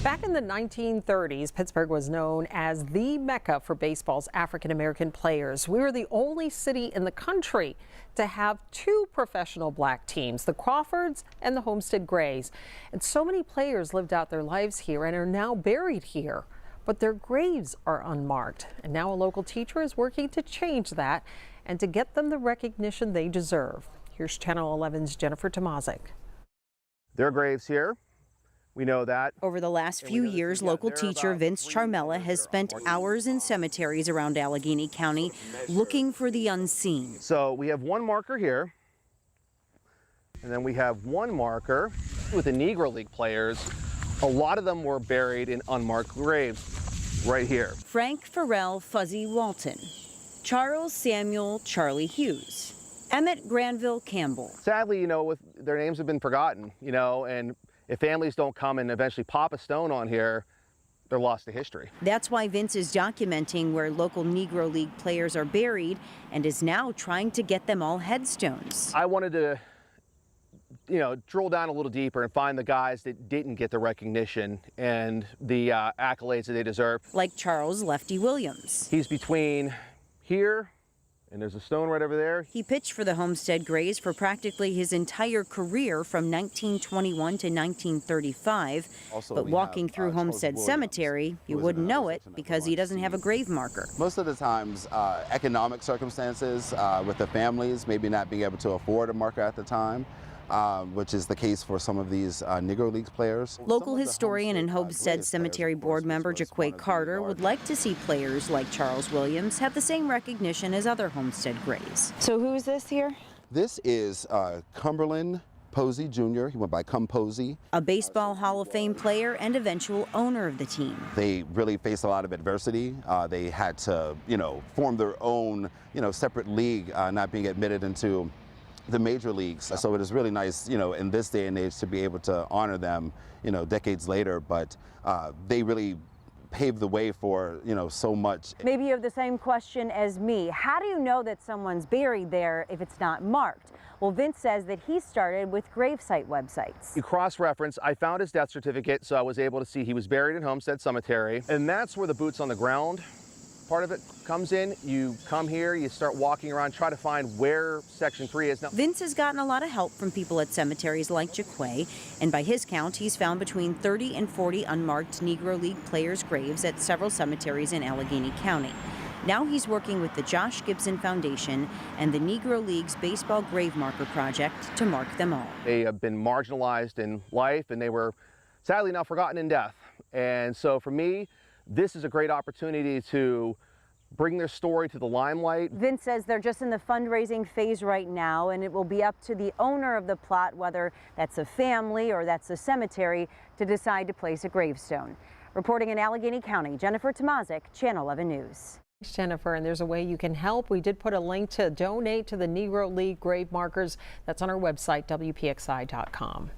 Back in the 1930s, Pittsburgh was known as the Mecca for baseball's African-American players. We were the only city in the country to have two professional black teams, the Crawfords and the Homestead Grays. And so many players lived out their lives here and are now buried here. But their graves are unmarked. And now a local teacher is working to change that and to get them the recognition they deserve. Here's Channel 11's Jennifer Tomazik. There are graves here. We know that. Over the last few years, local teacher Vince Charmella has spent hours in cemeteries around Allegheny County looking for the unseen. So we have one marker here, and then we have one marker with the Negro League players. A lot of them were buried in unmarked graves right here. Frank Farrell Fuzzy Walton, Charles Samuel Charlie Hughes, Emmett Granville Campbell. Sadly, their names have been forgotten, and if families don't come and eventually pop a stone on here, they're lost to history. That's why Vince is documenting where local Negro League players are buried and is now trying to get them all headstones. I wanted to, drill down a little deeper and find the guys that didn't get the recognition and the accolades that they deserve. Like Charles Lefty Williams. He's between here and there's a stone right over there. He pitched for the Homestead Grays for practically his entire career from 1921 to 1935. But walking through Homestead Cemetery, you wouldn't know it because he doesn't have a grave marker. Most of the times, economic circumstances with the families, maybe not being able to afford a marker at the time, which is the case for some of these Negro Leagues players. Local historian and Homestead Cemetery board member Jaquay Carter would like to see players like Charles Williams have the same recognition as other Homestead Grays. So who is this here? This is Cumberland Posey Jr. He went by Cum Posey. A baseball Hall of Fame player and eventual owner of the team. They really faced a lot of adversity. They had to, form their own, separate league, not being admitted into the major leagues. So it is really nice, in this day and age to be able to honor them, decades later, but they really paved the way for, so much. Maybe you have the same question as me. How do you know that someone's buried there if it's not marked? Well, Vince says that he started with gravesite websites. You cross-reference, I found his death certificate, so I was able to see he was buried in Homestead Cemetery, and that's where the boots on the ground part of it comes in. You come here, you start walking around, try to find where Section 3 is. Now, Vince has gotten a lot of help from people at cemeteries like Jaquay, and by his count, he's found between 30 and 40 unmarked Negro League players' graves at several cemeteries in Allegheny County. Now he's working with the Josh Gibson Foundation and the Negro League's Baseball Grave Marker Project to mark them all. They have been marginalized in life, and they were sadly now forgotten in death. And so for me, this is a great opportunity to bring their story to the limelight. Vince says they're just in the fundraising phase right now, and it will be up to the owner of the plot, whether that's a family or that's a cemetery, to decide to place a gravestone. Reporting in Allegheny County, Jennifer Tomazik, Channel 11 News. Thanks, Jennifer, and there's a way you can help. We did put a link to donate to the Negro League grave markers. That's on our website, WPXI.com.